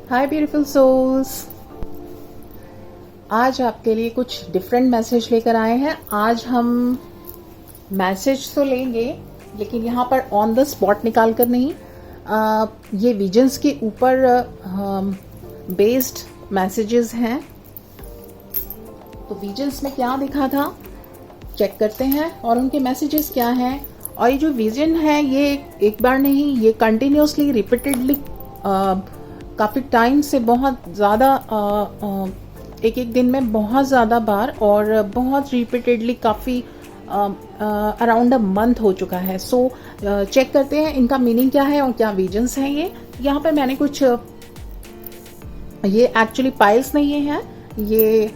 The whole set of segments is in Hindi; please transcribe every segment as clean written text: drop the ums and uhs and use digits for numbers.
हाय ब्यूटीफुल सोल्स। आज आपके लिए कुछ डिफरेंट मैसेज लेकर आए हैं। आज हम मैसेज तो लेंगे लेकिन यहाँ पर ऑन द स्पॉट निकाल कर नहीं, ये विजन्स के ऊपर बेस्ड मैसेजेस हैं। तो विजन्स में क्या दिखा था चेक करते हैं और उनके मैसेजेस क्या हैं। और ये जो विजन है ये एक बार नहीं, ये कंटिन्यूसली रिपीटेडली काफ़ी टाइम से बहुत ज़्यादा एक एक दिन में बहुत ज़्यादा बार और बहुत रिपीटेडली काफ़ी अराउंड अ मंथ हो चुका है। सो चेक करते हैं इनका मीनिंग क्या है और क्या विजन्स हैं। ये यहाँ पर मैंने कुछ, ये एक्चुअली पाइल्स नहीं है, ये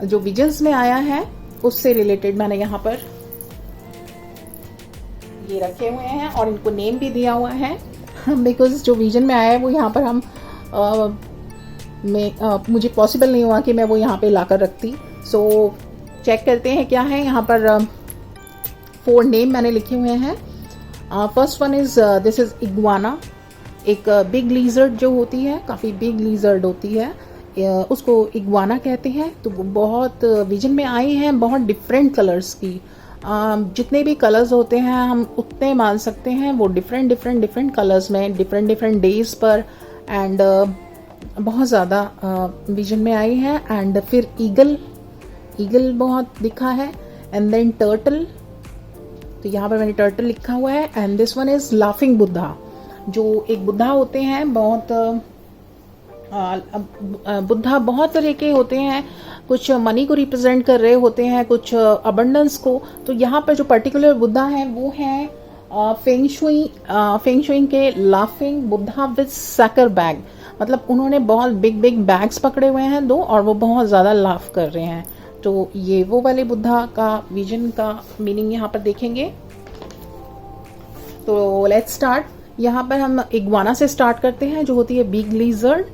जो विजन्स में आया है उससे रिलेटेड मैंने यहाँ पर ये रखे हुए हैं और इनको नेम भी दिया हुआ है बिकॉज जो विजन में आया है वो यहाँ पर हम मुझे पॉसिबल नहीं हुआ कि मैं वो यहाँ पे लाकर रखती। सो चेक करते हैं क्या है। यहाँ पर 4 नेम मैंने लिखे हुए हैं। First one is this is iguana. एक बिग लीजर्ड जो होती है, काफ़ी बिग लीजर्ड होती है, उसको इग्वाना कहते हैं। तो बहुत विजन में आई हैं बहुत डिफरेंट कलर्स की। जितने भी कलर्स होते हैं हम उतने मान सकते हैं वो डिफरेंट कलर्स में डिफरेंट डेज पर एंड बहुत ज़्यादा विजन में आई है। एंड फिर ईगल बहुत दिखा है एंड देन टर्टल। तो यहाँ पर मैंने टर्टल लिखा हुआ है। And this one is laughing Buddha. जो एक बुद्धा होते हैं, बहुत बुद्धा बहुत तरह के होते हैं, कुछ मनी को रिप्रेजेंट कर रहे होते हैं, कुछ अबंडेंस को। तो यहाँ पर जो पर्टिकुलर बुद्धा है वो है फेंग शुई के लाफिंग बुद्धा विद सैकर बैग। मतलब उन्होंने बहुत बिग बैग्स पकड़े हुए हैं 2 और वो बहुत ज़्यादा लाफ कर रहे हैं। तो ये वो वाले बुद्धा का विजन का मीनिंग यहाँ पर देखेंगे। तो लेट्स स्टार्ट। यहाँ पर हम इग्वाना से स्टार्ट करते हैं जो होती है बिग लिजर्ड।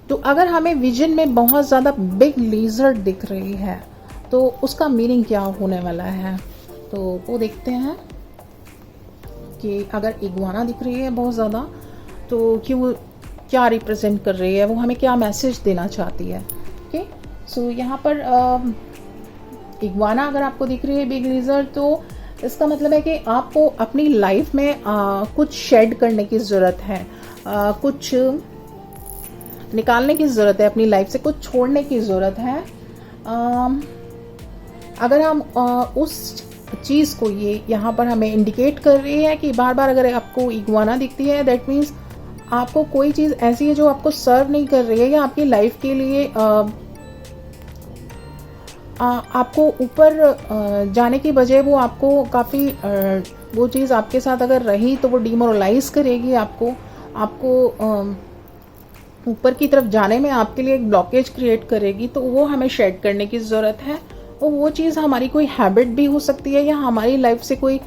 तो अगर हमें विजन में बहुत ज़्यादा बिग लिजर्ड दिख रही है तो उसका मीनिंग क्या होने वाला है, तो वो देखते हैं कि अगर इग्वाना दिख रही है बहुत ज़्यादा तो क्या रिप्रेजेंट कर रही है, वो हमें क्या मैसेज देना चाहती है। ओके, सो यहाँ पर इग्वाना अगर आपको दिख रही है बिग लिजर्ड तो इसका मतलब है कि आपको अपनी लाइफ में कुछ शेड करने की ज़रूरत है, कुछ निकालने की ज़रूरत है, अपनी लाइफ से कुछ छोड़ने की ज़रूरत है। अगर हम उस चीज़ को ये यहाँ पर हमें इंडिकेट कर रही है कि बार बार अगर आपको इग्वाना दिखती है दैट मीन्स आपको कोई चीज़ ऐसी है जो आपको सर्व नहीं कर रही है या आपकी लाइफ के लिए आपको ऊपर जाने की बजाय वो आपको काफ़ी वो चीज़ आपके साथ अगर रही तो वो डिमोरलाइज करेगी, आपको ऊपर की तरफ जाने में आपके लिए एक ब्लॉकेज क्रिएट करेगी। तो वो हमें शेड करने की ज़रूरत है। और वो चीज़ हमारी कोई हैबिट भी हो सकती है या हमारी लाइफ से कोई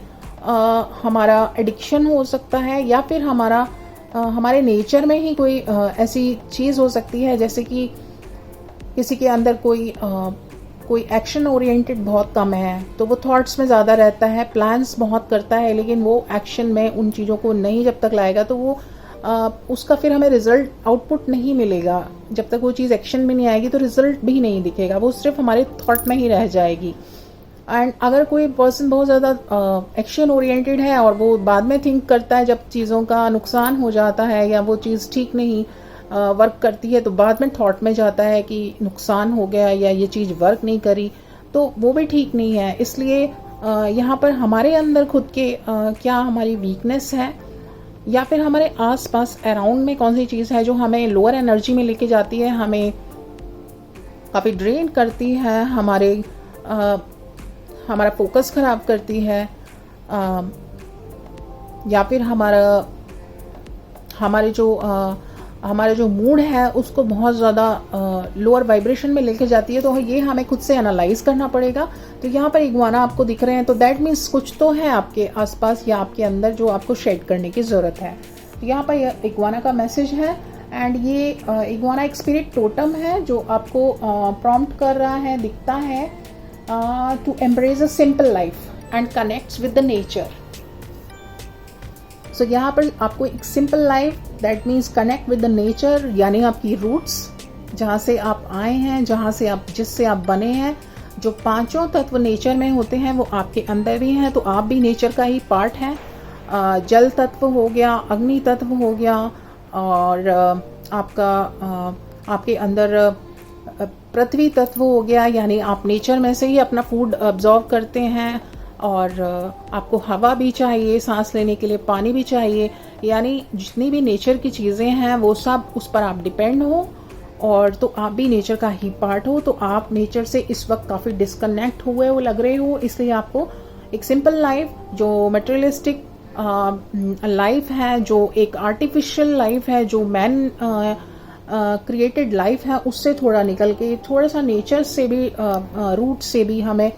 हमारा एडिक्शन हो सकता है या फिर हमारे नेचर में ही कोई ऐसी चीज़ हो सकती है जैसे कि किसी के अंदर कोई एक्शन ओरिएंटेड बहुत कम है तो वो थॉट्स में ज़्यादा रहता है, प्लान्स बहुत करता है लेकिन वो एक्शन में उन चीज़ों को नहीं जब तक लाएगा तो वो उसका फिर हमें रिजल्ट आउटपुट नहीं मिलेगा। जब तक वो चीज़ एक्शन में नहीं आएगी तो रिजल्ट भी नहीं दिखेगा, वो सिर्फ हमारे थॉट में ही रह जाएगी। एंड अगर कोई पर्सन बहुत ज़्यादा एक्शन ओरिएंटेड है और वो बाद में थिंक करता है जब चीज़ों का नुकसान हो जाता है या वो चीज़ ठीक नहीं वर्क करती है तो बाद में थॉट में जाता है कि नुकसान हो गया या ये चीज़ वर्क नहीं करी, तो वो भी ठीक नहीं है। इसलिए यहाँ पर हमारे अंदर खुद के क्या हमारी वीकनेस है या फिर हमारे आसपास अराउंड में कौन सी चीज़ है जो हमें लोअर एनर्जी में लेके जाती है, हमें काफ़ी ड्रेन करती है, हमारा फोकस ख़राब करती है, या फिर हमारे जो मूड है उसको बहुत ज़्यादा लोअर वाइब्रेशन में लेके जाती है। तो ये हमें खुद से एनालाइज करना पड़ेगा। तो यहाँ पर इग्वाना आपको दिख रहे हैं तो दैट मीन्स कुछ तो है आपके आसपास या आपके अंदर जो आपको शेड करने की ज़रूरत है। तो यहाँ पर इग्वाना का मैसेज है। एंड ये इग्वाना एक स्पिरिट टोटम है जो आपको प्रॉम्प्ट कर रहा है, दिखता है to embrace a simple life and connects with the nature. So यहाँ पर आपको एक simple life, that means connect with the nature, यानी आपकी रूट्स, जहाँ से आप आए हैं, जहाँ से आप, जिससे आप बने हैं, जो पांचों तत्व नेचर में होते हैं वो आपके अंदर भी हैं, तो आप भी नेचर का ही पार्ट हैं। जल तत्व हो गया, अग्नि तत्व हो गया, और आपके अंदर पृथ्वी तत्व हो गया, यानी आप नेचर में से ही अपना फूड अब्जॉर्व करते हैं, और आपको हवा भी चाहिए, सांस लेने के लिए पानी भी चाहिए, यानी जितनी भी नेचर की चीज़ें हैं वो सब उस पर आप डिपेंड हो, और तो आप भी नेचर का ही पार्ट हो। तो आप नेचर से इस वक्त काफ़ी डिस्कनेक्ट हुए हो लग रहे हो, इसलिए आपको एक सिंपल लाइफ, जो मटेरियलिस्टिक लाइफ है, जो एक आर्टिफिशियल लाइफ है, जो मैन क्रिएटेड लाइफ है, उससे थोड़ा निकल के थोड़ा सा नेचर से भी, रूट से भी हमें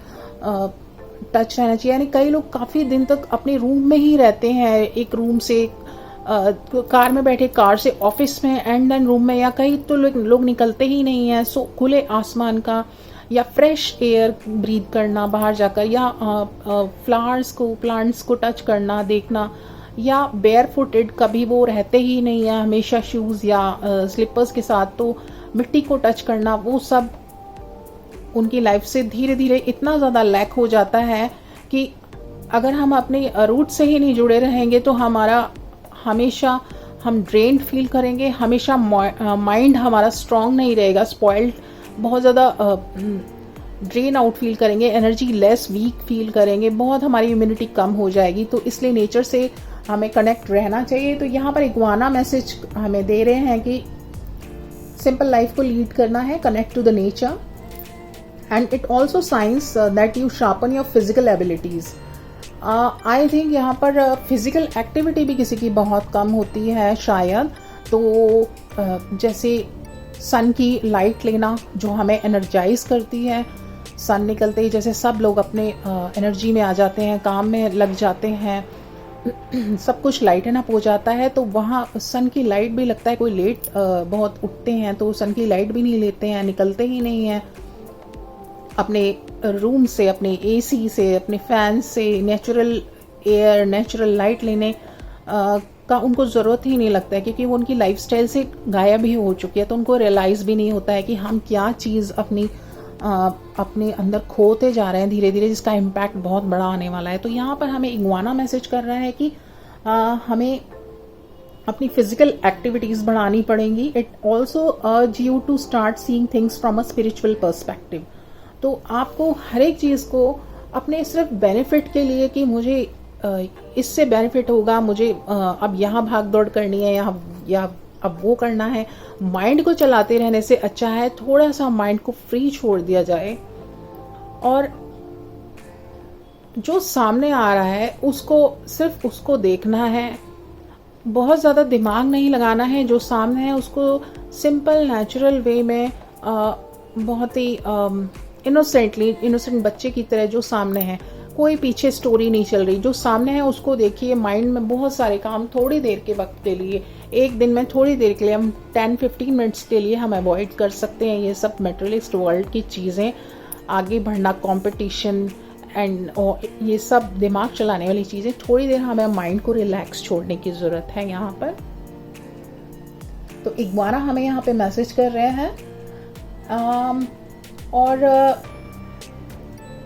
टच रहना चाहिए। यानी कई लोग काफ़ी दिन तक अपने रूम में ही रहते हैं, एक रूम से कार में बैठे, कार से ऑफिस में, एंड देन रूम में, या कहीं तो लोग निकलते ही नहीं हैं। सो खुले आसमान का या फ्रेश एयर ब्रीथ करना बाहर जाकर, या फ्लावर्स को, प्लांट्स को टच करना, देखना, या बेयर फुटेड, कभी वो रहते ही नहीं है हमेशा शूज़ या स्लीपर्स के साथ, तो मिट्टी को टच करना, वो सब उनकी लाइफ से धीरे धीरे इतना ज़्यादा लैक हो जाता है कि अगर हम अपने रूट से ही नहीं जुड़े रहेंगे तो हमेशा हम ड्रेन्ड फील करेंगे, हमेशा माइंड हमारा स्ट्रांग नहीं रहेगा, स्पॉइल्ड, बहुत ज़्यादा ड्रेन आउट फील करेंगे, एनर्जी लेस, वीक फील करेंगे, बहुत हमारी इम्यूनिटी कम हो जाएगी। तो इसलिए नेचर से हमें कनेक्ट रहना चाहिए। तो यहाँ पर इग्वाना मैसेज हमें दे रहे हैं कि सिंपल लाइफ को लीड करना है, connect to the nature, and it also science that you sharpen your physical abilities. I think यहाँ पर फिजिकल एक्टिविटी भी किसी की बहुत कम होती है शायद, तो जैसे सन की लाइट लेना जो हमें एनर्जाइज करती है, सन निकलते ही जैसे सब लोग अपने एनर्जी में आ जाते हैं, काम में लग जाते हैं, सब कुछ लाइटन अप हो जाता है, तो वहाँ सन की लाइट भी लगता है, कोई लेट बहुत उठते हैं तो सन की लाइट भी नहीं लेते हैं, निकलते ही नहीं हैं अपने रूम से, अपने एसी से, अपने फैन से, नेचुरल एयर, नेचुरल लाइट लेने का उनको ज़रूरत ही नहीं लगता है, क्योंकि वो उनकी लाइफस्टाइल से गायब ही हो चुकी है। तो उनको रियलाइज़ भी नहीं होता है कि हम क्या चीज़ अपने अंदर खोते जा रहे हैं धीरे धीरे, जिसका इम्पैक्ट बहुत बड़ा आने वाला है। तो यहाँ पर हमें इग्वाना मैसेज कर रहा है कि हमें अपनी फिजिकल एक्टिविटीज़ बढ़ानी पड़ेंगी। It also urge you to start seeing things from a spiritual perspective. तो आपको हर एक चीज़ को अपने सिर्फ बेनिफिट के लिए, कि मुझे इससे बेनिफिट होगा, मुझे अब यहाँ भाग दौड़ करनी है, या अब वो करना है, माइंड को चलाते रहने से अच्छा है थोड़ा सा माइंड को फ्री छोड़ दिया जाए, और जो सामने आ रहा है सिर्फ उसको देखना है, बहुत ज़्यादा दिमाग नहीं लगाना है। जो सामने है उसको सिंपल नेचुरल वे में, बहुत ही इनोसेंट बच्चे की तरह जो सामने है, कोई पीछे स्टोरी नहीं चल रही, जो सामने है उसको देखिए। माइंड में बहुत सारे काम थोड़ी देर के वक्त के लिए, एक दिन में थोड़ी देर के लिए, हम 10-15 मिनट्स के लिए हम अवॉइड कर सकते हैं ये सब मटेरियलिस्ट वर्ल्ड की चीज़ें, आगे बढ़ना, कंपटीशन एंड ये सब दिमाग चलाने वाली चीज़ें। थोड़ी देर हमें माइंड को रिलैक्स छोड़ने की ज़रूरत है यहाँ पर। तो इग्वाना हमें यहाँ पे मैसेज कर रहे हैं, और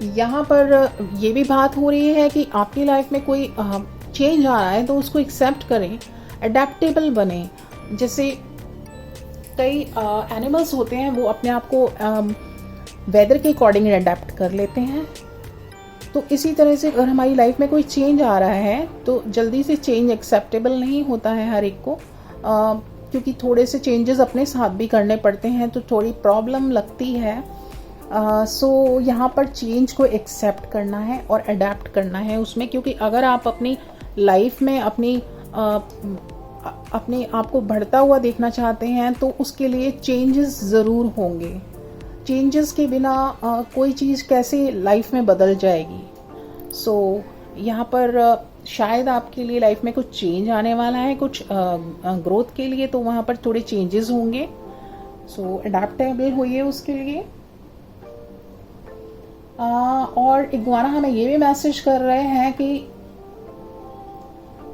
यहाँ पर ये भी बात हो रही है कि आपकी लाइफ में कोई चेंज आ रहा है तो उसको एक्सेप्ट करें, अडेप्टेबल बने। जैसे कई एनिमल्स होते हैं वो अपने आप को वेदर के अकॉर्डिंग अडेप्ट कर लेते हैं, तो इसी तरह से अगर हमारी लाइफ में कोई चेंज आ रहा है तो जल्दी से चेंज एक्सेप्टेबल नहीं होता है हर एक को, क्योंकि थोड़े से चेंजेस अपने साथ भी करने पड़ते हैं, तो थोड़ी प्रॉब्लम लगती है। सो यहाँ पर चेंज को एक्सेप्ट करना है और अडेप्ट करना है उसमें, क्योंकि अगर आप अपनी लाइफ में अपने आप को बढ़ता हुआ देखना चाहते हैं तो उसके लिए चेंजेस ज़रूर होंगे। चेंजेस के बिना कोई चीज़ कैसे लाइफ में बदल जाएगी। सो यहाँ पर शायद आपके लिए लाइफ में कुछ चेंज आने वाला है, कुछ ग्रोथ के लिए, तो वहाँ पर थोड़े चेंजेस होंगे। सो अडेप्टेबल होइए उसके लिए। और इग्वाना हमें ये भी मैसेज कर रहे हैं कि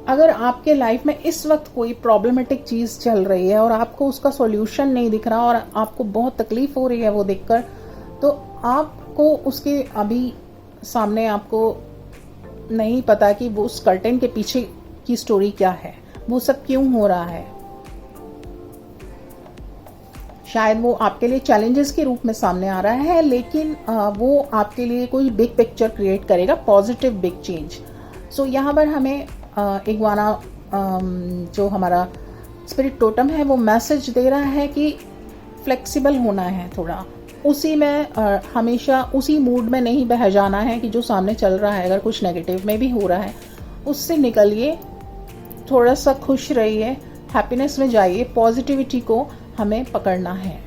अगर आपके लाइफ में इस वक्त कोई प्रॉब्लमेटिक चीज चल रही है और आपको उसका सॉल्यूशन नहीं दिख रहा और आपको बहुत तकलीफ हो रही है वो देखकर, तो आपको उसके अभी सामने आपको नहीं पता कि वो उस कर्टेन के पीछे की स्टोरी क्या है, वो सब क्यों हो रहा है। शायद वो आपके लिए चैलेंजेस के रूप में सामने आ रहा है, लेकिन वो आपके लिए कोई बिग पिक्चर क्रिएट करेगा, पॉजिटिव बिग चेंज। सो यहाँ पर हमें इग्वाना जो हमारा स्पिरिट टोटम है वो मैसेज दे रहा है कि फ्लेक्सिबल होना है, थोड़ा उसी में हमेशा उसी मूड में नहीं बह जाना है कि जो सामने चल रहा है अगर कुछ नेगेटिव में भी हो रहा है उससे निकलिए, थोड़ा सा खुश रहिए, हैप्पीनेस में जाइए, पॉजिटिविटी को हमें पकड़ना है।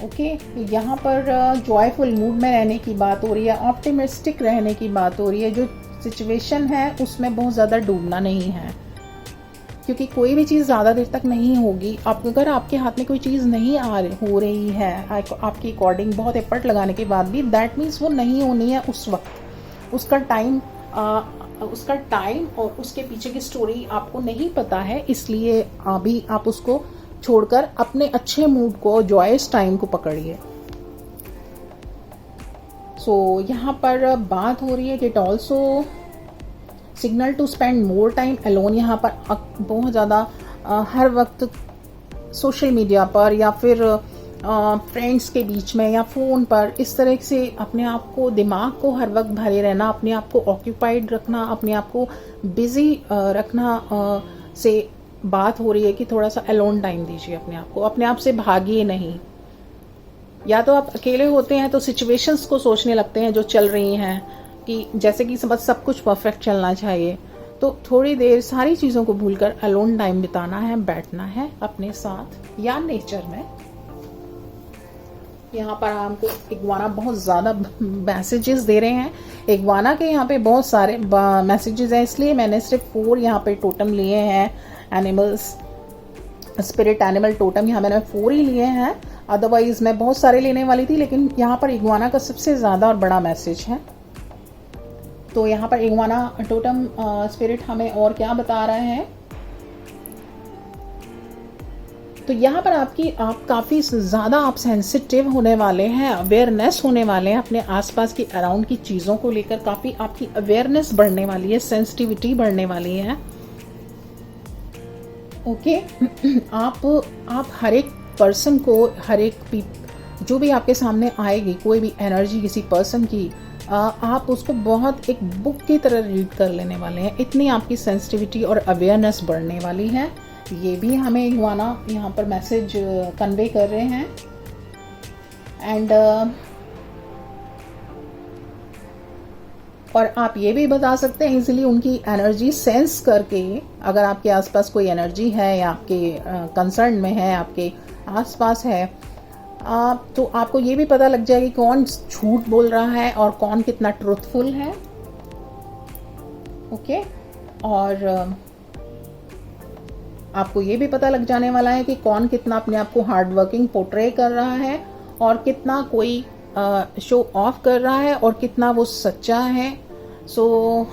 ओके, यहाँ पर जॉयफुल मूड में रहने की बात हो रही है, ऑप्टिमिस्टिक रहने की बात हो रही है। जो सिचुएशन है उसमें बहुत ज़्यादा डूबना नहीं है, क्योंकि कोई भी चीज़ ज़्यादा देर तक नहीं होगी। आप अगर आपके हाथ में कोई चीज़ नहीं हो रही है आपकी अकॉर्डिंग बहुत एफर्ट लगाने के बाद भी, दैट मीन्स वो नहीं होनी है उस वक्त। उसका टाइम और उसके पीछे की स्टोरी आपको नहीं पता है, इसलिए अभी आप उसको छोड़कर अपने अच्छे मूड को, जॉयस टाइम को पकड़िए। सो यहाँ पर बात हो रही है कि it also signal to spend more time alone. यहाँ पर बहुत ज़्यादा हर वक्त सोशल मीडिया पर या फिर फ्रेंड्स के बीच में या फ़ोन पर इस तरह से अपने आप को, दिमाग को हर वक्त भरे रहना, अपने आप को ऑक्यूपाइड रखना, अपने आप को बिजी रखना से बात हो रही है कि थोड़ा सा अलोन टाइम दीजिए अपने आप को, अपने आप से भागिए नहीं। या तो आप अकेले होते हैं तो सिचुएशंस को सोचने लगते हैं जो चल रही हैं कि जैसे कि सब कुछ परफेक्ट चलना चाहिए, तो थोड़ी देर सारी चीज़ों को भूलकर अलोन टाइम बिताना है, बैठना है अपने साथ या नेचर में। यहाँ पर हमको इग्वाना बहुत ज़्यादा मैसेजेस दे रहे हैं। इग्वाना के यहाँ पे बहुत सारे मैसेजेस हैं, इसलिए मैंने सिर्फ 4 यहाँ पे टोटम लिए हैं, एनिमल्स स्पिरिट एनिमल टोटम यहाँ मैंने 4 ही लिए हैं। अदरवाइज मैं बहुत सारे लेने वाली थी, लेकिन यहाँ पर इग्वाना का सबसे ज़्यादा और बड़ा मैसेज है। तो यहाँ पर इग्वाना टोटम स्पिरिट हमें और क्या बता रहे हैं, तो यहाँ पर आप काफ़ी ज़्यादा आप सेंसिटिव होने वाले हैं, अवेयरनेस होने वाले हैं अपने आसपास की अराउंड की चीज़ों को लेकर। काफ़ी आपकी अवेयरनेस बढ़ने वाली है, सेंसिटिविटी बढ़ने वाली है। ओके, आप हर एक पर्सन को, हर एक जो भी आपके सामने आएगी, कोई भी एनर्जी किसी पर्सन की, आप उसको बहुत एक बुक की तरह रीड कर लेने वाले हैं। इतनी आपकी सेंसिटिविटी और अवेयरनेस बढ़ने वाली है। ये भी हमें इग्वाना यहाँ पर मैसेज कन्वे कर रहे हैं। एंड और आप ये भी बता सकते हैं इजीली उनकी एनर्जी सेंस करके, अगर आपके आसपास कोई एनर्जी है या आपके कंसर्न में है, आपके आसपास है, तो आपको ये भी पता लग जाएगी कौन झूठ बोल रहा है और कौन कितना ट्रूथफुल है। ओके, और आपको ये भी पता लग जाने वाला है कि कौन कितना अपने आप को हार्ड वर्किंग पोर्ट्रे कर रहा है और कितना कोई शो ऑफ कर रहा है और कितना वो सच्चा है। सो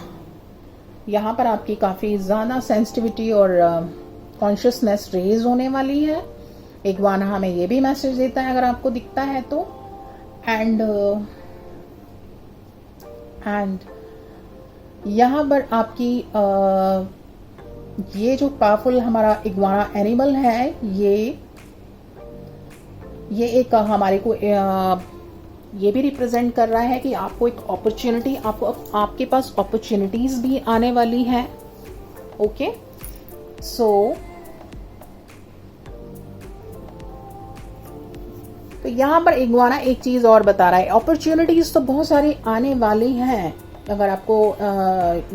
यहाँ पर आपकी काफ़ी ज़्यादा सेंसिटिविटी और कॉन्शियसनेस रेज होने वाली है। इग्वाना हमें ये भी मैसेज देता है अगर आपको दिखता है तो। एंड यहाँ पर आपकी ये जो पावरफुल हमारा इग्वाना एनिमल है, ये एक हमारे को ये भी रिप्रेजेंट कर रहा है कि आपको एक अपॉर्चुनिटी, आपके पास अपॉर्चुनिटीज भी आने वाली है। ओके, सो तो यहाँ पर इग्वाना एक चीज और बता रहा है, अपॉर्चुनिटीज तो बहुत सारी आने वाली हैं अगर आपको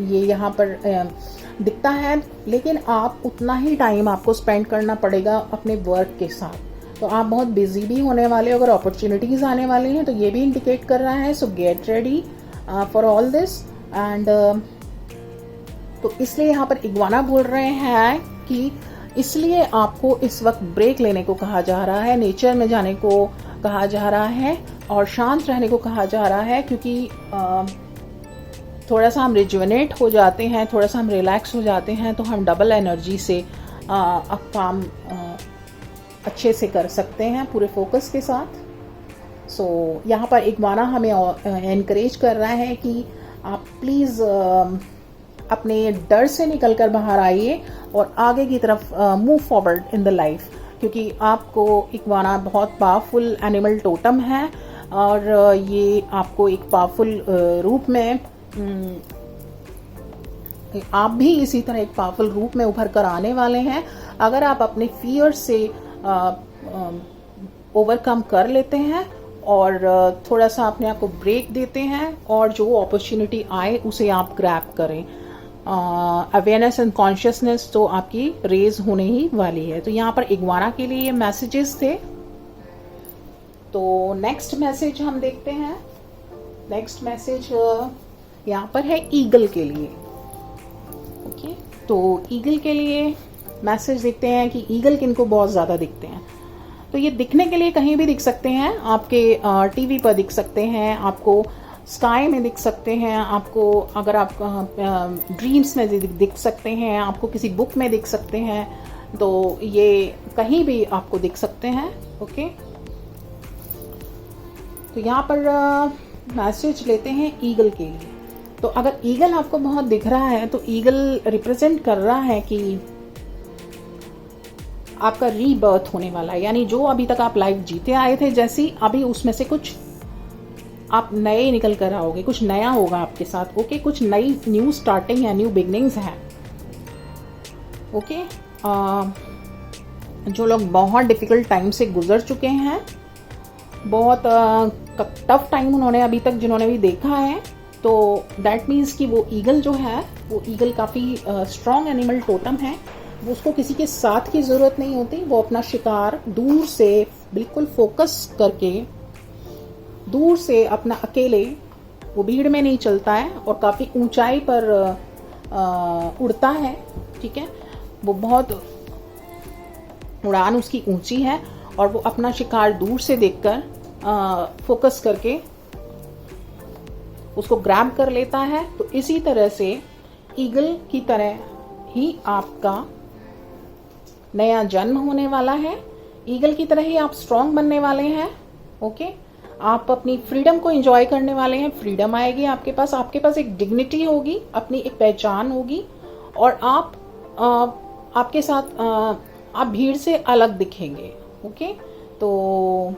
ये यहाँ पर दिखता है, लेकिन आप उतना ही टाइम आपको स्पेंड करना पड़ेगा अपने वर्क के साथ। तो आप बहुत बिजी भी होने वाले हो। अगर अपॉर्चुनिटीज आने वाली हैं तो ये भी इंडिकेट कर रहा है। सो get ready for all this. And तो इसलिए यहाँ पर इग्वाना बोल रहे हैं कि इसलिए आपको इस वक्त ब्रेक लेने को कहा जा रहा है, नेचर में जाने को कहा जा रहा है और शांत रहने को कहा जा रहा है, क्योंकि थोड़ा सा हम रिजुवनेट हो जाते हैं, थोड़ा सा हम रिलैक्स हो जाते हैं, तो हम डबल एनर्जी से अब काम अच्छे से कर सकते हैं पूरे फोकस के साथ। सो यहाँ पर इग्वाना हमें एनकरेज कर रहा है कि आप प्लीज़ अपने डर से निकल कर बाहर आइए और आगे की तरफ move forward in the life, क्योंकि आपको इग्वाना बहुत पावरफुल एनिमल टोटम है और ये आपको एक पावरफुल रूप में आप भी इसी तरह एक पावरफुल रूप में उभर कर आने वाले हैं। अगर आप अपने फियर से ओवरकम कर लेते हैं और थोड़ा सा अपने आप को ब्रेक देते हैं और जो अपॉर्चुनिटी आए उसे आप ग्रैब करें, अवेयरनेस एंड कॉन्शियसनेस तो आपकी रेज होने ही वाली है। तो यहाँ पर इग्वाना के लिए ये मैसेजेस थे। तो नेक्स्ट मैसेज हम देखते हैं। नेक्स्ट मैसेज यहाँ पर है ईगल के लिए। ओके, तो ईगल के लिए मैसेज देखते हैं कि ईगल किनको बहुत ज़्यादा दिखते हैं। तो ये दिखने के लिए कहीं भी दिख सकते हैं, आपके टीवी पर दिख सकते हैं, आपको स्काई में दिख सकते हैं, आपको अगर आप ड्रीम्स में दिख सकते हैं, आपको किसी बुक में दिख सकते हैं, तो ये कहीं भी आपको दिख सकते हैं। ओके, तो यहाँ पर मैसेज लेते हैं ईगल के लिए। तो अगर ईगल आपको बहुत दिख रहा है तो ईगल रिप्रेजेंट कर रहा है कि आपका रीबर्थ होने वाला है, यानी जो अभी तक आप लाइफ जीते आए थे जैसी, अभी उसमें से कुछ आप नए निकल कर आओगे, कुछ नया होगा आपके साथ। ओके, कुछ नई न्यू स्टार्टिंग है, न्यू बिगनिंग्स है। ओके, जो लोग बहुत डिफिकल्ट टाइम से गुजर चुके हैं, बहुत टफ टाइम उन्होंने अभी तक जिन्होंने भी देखा है, तो दैट मीन्स कि वो ईगल जो है, वो ईगल काफ़ी स्ट्रॉन्ग एनिमल टोटम है। वो उसको किसी के साथ की ज़रूरत नहीं होती, वो अपना शिकार दूर से बिल्कुल फोकस करके, दूर से अपना अकेले, वो भीड़ में नहीं चलता है और काफ़ी ऊंचाई पर उड़ता है। ठीक है, वो बहुत उड़ान उसकी ऊंची है और वो अपना शिकार दूर से देखकर फोकस करके उसको ग्रैब कर लेता है। तो इसी तरह से ईगल की तरह ही आपका नया जन्म होने वाला है। ईगल की तरह ही आप स्ट्रांग बनने वाले हैं। ओके, आप अपनी फ्रीडम को एंजॉय करने वाले हैं। फ्रीडम आएगी आपके पास एक डिग्निटी होगी, अपनी एक पहचान होगी और आपके साथ आप भीड़ से अलग दिखेंगे। ओके, तो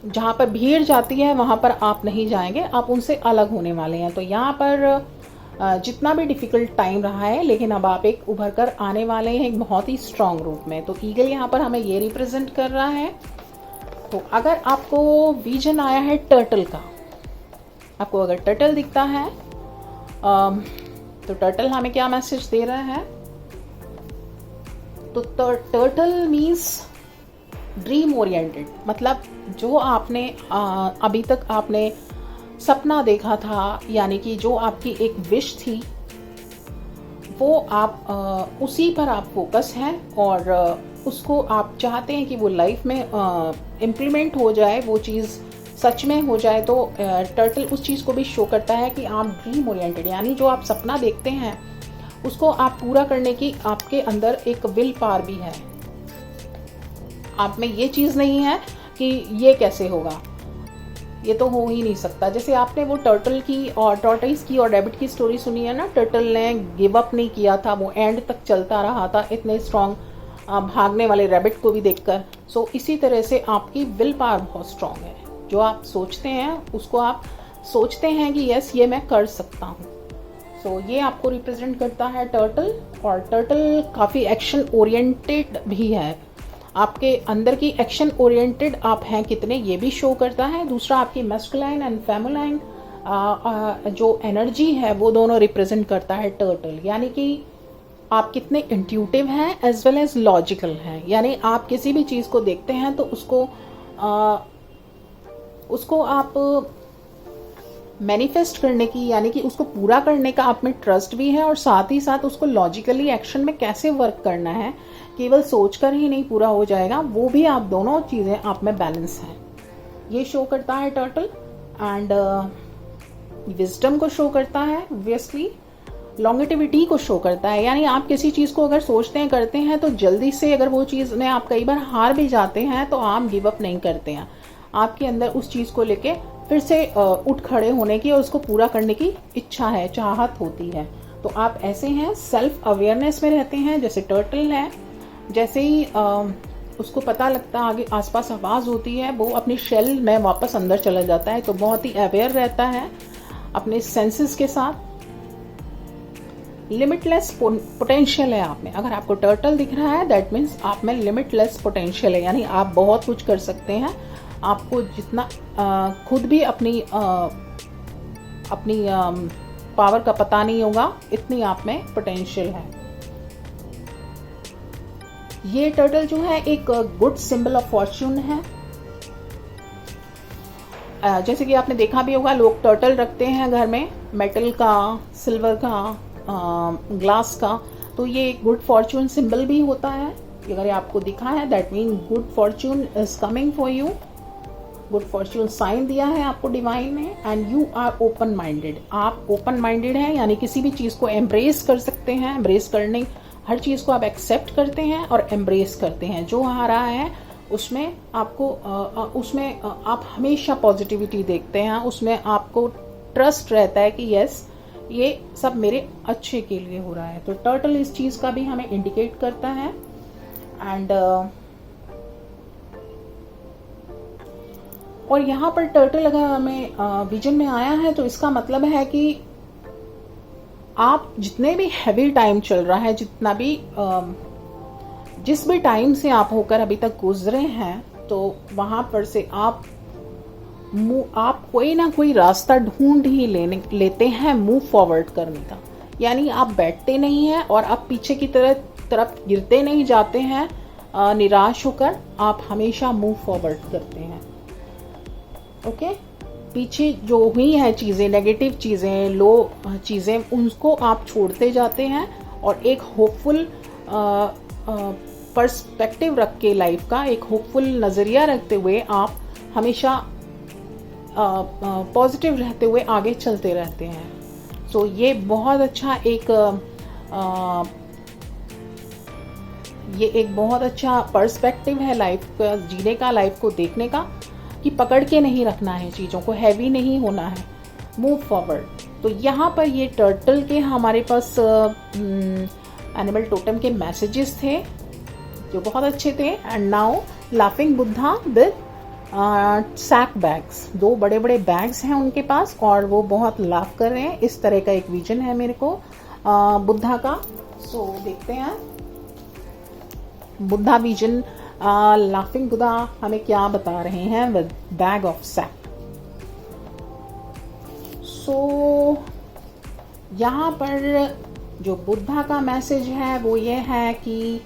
जहाँ पर भीड़ जाती है वहाँ पर आप नहीं जाएंगे, आप उनसे अलग होने वाले हैं। तो यहाँ पर जितना भी डिफिकल्ट टाइम रहा है, लेकिन अब आप एक उभर कर आने वाले हैं एक बहुत ही स्ट्रांग रूप में। तो ईगल यहाँ पर हमें ये रिप्रेजेंट कर रहा है। तो अगर आपको विजन आया है टर्टल का, आपको अगर टर्टल दिखता है तो टर्टल हमें क्या मैसेज दे रहा है? तो टर्टल मीन्स ड्रीम ओरिएंटेड, मतलब जो आपने अभी तक आपने सपना देखा था, यानी कि जो आपकी एक विश थी, वो आप उसी पर आप फोकस हैं और उसको आप चाहते हैं कि वो लाइफ में इम्प्लीमेंट हो जाए, वो चीज़ सच में हो जाए। तो टर्टल उस चीज़ को भी शो करता है कि आप ड्रीम ओरिएंटेड, यानी जो आप सपना देखते हैं उसको आप पूरा करने की आपके अंदर एक विल पावर भी है। आप में ये चीज़ नहीं है कि ये कैसे होगा, ये तो हो ही नहीं सकता। जैसे आपने वो टर्टल की और टॉर्टोइस की और रैबिट की स्टोरी सुनी है ना, टर्टल ने गिव अप नहीं किया था, वो एंड तक चलता रहा था इतने स्ट्रांग भागने वाले रैबिट को भी देखकर। सो इसी तरह से आपकी विल पावर बहुत स्ट्रांग है। जो आप सोचते हैं उसको आप सोचते हैं कि यस ये मैं कर सकता हूँ। सो ये आपको रिप्रेजेंट करता है टर्टल। और टर्टल काफ़ी एक्शन ओरिएंटेड भी है, आपके अंदर की एक्शन ओरिएंटेड आप हैं कितने, ये भी शो करता है। दूसरा आपकी मैस्कुलाइन एंड फेमिनाइन जो एनर्जी है वो दोनों रिप्रेजेंट करता है टर्टल, यानी कि आप कितने इंट्यूटिव हैं एज वेल एज लॉजिकल हैं। यानी आप किसी भी चीज़ को देखते हैं तो उसको आप मैनिफेस्ट करने की, यानी कि उसको पूरा करने का आप में ट्रस्ट भी है और साथ ही साथ उसको लॉजिकली एक्शन में कैसे वर्क करना है, केवल सोचकर ही नहीं पूरा हो जाएगा, वो भी आप दोनों चीज़ें आप में बैलेंस हैं, ये शो करता है टर्टल। एंड विजडम को शो करता है, ऑब्वियसली लॉन्गेटिविटी को शो करता है। यानी आप किसी चीज को अगर सोचते हैं करते हैं तो जल्दी से, अगर वो चीज में आप कई बार हार भी जाते हैं तो आप गिव अप नहीं करते हैं। आपके अंदर उस चीज को लेके फिर से उठ खड़े होने की और उसको पूरा करने की इच्छा है, चाहत होती है। तो आप ऐसे हैं, सेल्फ अवेयरनेस में रहते हैं। जैसे टर्टल है, जैसे ही उसको पता लगता है आगे आसपास आवाज होती है, वो अपनी शेल में वापस अंदर चला जाता है। तो बहुत ही अवेयर रहता है अपने सेंसेस के साथ। लिमिटलेस पोटेंशियल है आप में। अगर आपको टर्टल दिख रहा है दैट मीन्स आप में लिमिटलेस पोटेंशियल है, यानी आप बहुत कुछ कर सकते हैं। आपको जितना खुद भी अपनी पावर का पता नहीं होगा, इतनी आप में पोटेंशियल है। ये टर्टल जो है एक गुड सिंबल ऑफ फॉर्च्यून है। जैसे कि आपने देखा भी होगा, लोग टर्टल रखते हैं घर में, मेटल का, सिल्वर का, ग्लास का। तो ये गुड फॉर्च्यून सिंबल भी होता है। अगर आपको दिखा है that mean good fortune is coming for you. Good fortune sign दिया है आपको डिवाइन ने। And you are open minded. आप ओपन माइंडेड हैं, यानी किसी भी चीज को एम्ब्रेस कर सकते हैं। एम्ब्रेस करने, हर चीज को आप एक्सेप्ट करते हैं और एम्ब्रेस करते हैं। जो आ रहा है उसमें आपको उसमें आप हमेशा पॉजिटिविटी देखते हैं। उसमें आपको ट्रस्ट रहता है कि यस, ये सब मेरे अच्छे के लिए हो रहा है। तो टर्टल इस चीज का भी हमें इंडिकेट करता है। एंड और यहाँ पर टर्टल अगर हमें विजन में आया है तो इसका मतलब है कि आप जितने भी हैवी टाइम चल रहा है, जितना भी जिस भी टाइम से आप होकर अभी तक गुजरे हैं, तो वहां पर से आप कोई ना कोई रास्ता ढूंढ ही लेते हैं मूव फॉरवर्ड करने का। यानी आप बैठते नहीं हैं और आप पीछे की तरफ गिरते नहीं जाते हैं निराश होकर। आप हमेशा मूव फॉरवर्ड करते हैं। ओके, पीछे जो हुई है चीजें, नेगेटिव चीजें, लो चीजें, उनको आप छोड़ते जाते हैं और एक होपफुल पर्सपेक्टिव रख के, लाइफ का एक होपफुल नजरिया रखते हुए आप हमेशा पॉजिटिव रहते हुए आगे चलते रहते हैं। सो ये बहुत अच्छा एक बहुत अच्छा पर्सपेक्टिव है लाइफ का जीने का, लाइफ को देखने का, कि पकड़ के नहीं रखना है चीजों को, हैवी नहीं होना है, मूव फॉरवर्ड। तो यहाँ पर ये टर्टल के हमारे पास एनिमल टोटम के मैसेजेस थे जो बहुत अच्छे थे। And now laughing Buddha with sack bags, 2 बड़े बड़े बैग्स हैं उनके पास और वो बहुत लाफ कर रहे हैं। इस तरह का एक विजन है मेरे को बुद्धा का। सो देखते हैं बुद्धा विजन, लाफिंग बुद्धा हमें क्या बता रहे हैं विद बैग ऑफ सैक। सो यहाँ पर जो बुद्धा का मैसेज है वो ये है कि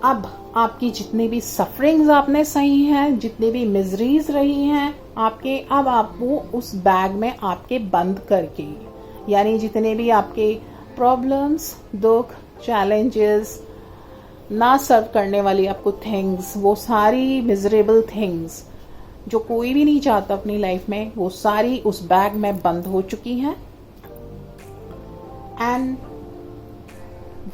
अब आपकी जितनी भी सफरिंग्स आपने सही हैं, जितनी भी मिजरीज रही हैं आपके, अब आपको उस बैग में आपके बंद करके, यानी जितने भी आपके प्रॉब्लम्स, दुख, चैलेंजेस, ना सर्व करने वाली आपको थिंग्स, वो सारी मिजरेबल थिंग्स जो कोई भी नहीं चाहता अपनी लाइफ में, वो सारी उस बैग में बंद हो चुकी हैं। एंड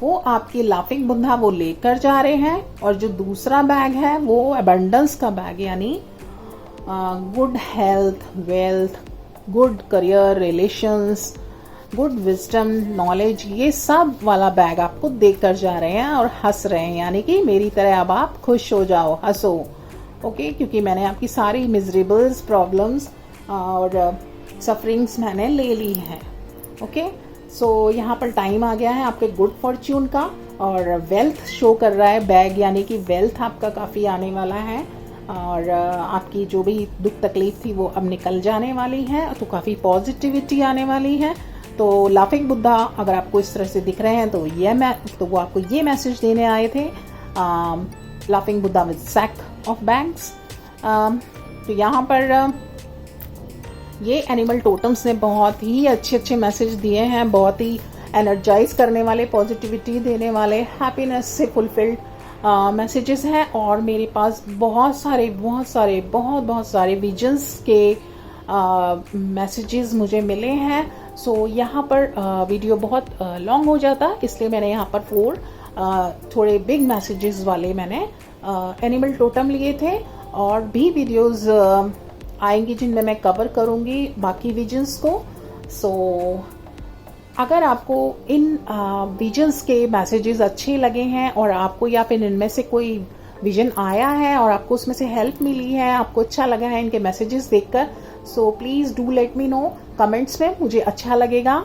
वो आपकी लाफिंग बुद्धा वो लेकर जा रहे हैं। और जो दूसरा बैग है वो अबंडेंस का बैग, यानी good health, wealth, good career, relations, good wisdom, knowledge, ये सब वाला बैग आपको देकर जा रहे हैं और हंस रहे हैं। यानी कि मेरी तरह अब आप खुश हो जाओ, हंसो। ओके, क्योंकि मैंने आपकी सारी मिजरेबल्स, प्रॉब्लम्स और सफरिंग्स मैंने ले ली हैं। ओके, सो यहाँ पर टाइम आ गया है आपके गुड फॉर्च्यून का और वेल्थ शो कर रहा है बैग, यानी कि वेल्थ आपका काफ़ी आने वाला है और आपकी जो भी दुख तकलीफ थी वो अब निकल जाने वाली है। तो काफ़ी पॉजिटिविटी आने वाली है। तो लाफिंग बुद्धा अगर आपको इस तरह से दिख रहे हैं तो वो आपको ये मैसेज देने आए थे, laughing Buddha with sack of bags. तो यहाँ पर ये एनिमल टोटम्स ने बहुत ही अच्छे अच्छे मैसेज दिए हैं, बहुत ही एनर्जाइज करने वाले, पॉजिटिविटी देने वाले, हैप्पीनेस से फुलफिल्ड मैसेजेस हैं। और मेरे पास बहुत सारे विजन्स के मैसेजेस मुझे मिले हैं। सो यहाँ पर वीडियो बहुत लॉन्ग हो जाता, इसलिए मैंने यहाँ पर 4 थोड़े बिग मैसेजेस वाले मैंने एनिमल टोटम लिए थे। और भी वीडियोस आएंगी जिनमें मैं कवर करूँगी बाकी विजन्स को। सो अगर आपको इन विजन्स के मैसेजेस अच्छे लगे हैं और आपको या फिर इनमें से कोई विजन आया है और आपको उसमें से हेल्प मिली है, आपको अच्छा लगा है इनके मैसेजेस देखकर, so please do let me no comments में, मुझे अच्छा लगेगा।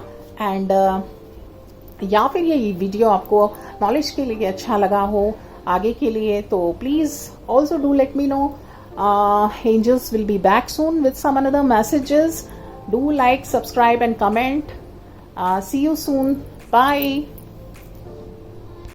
एंड या फिर ये वीडियो आपको नॉलेज के लिए अच्छा लगा हो आगे के लिए, तो please also do let me know. Angels will be back soon with some another messages. Do like, subscribe and comment. See you soon. Bye.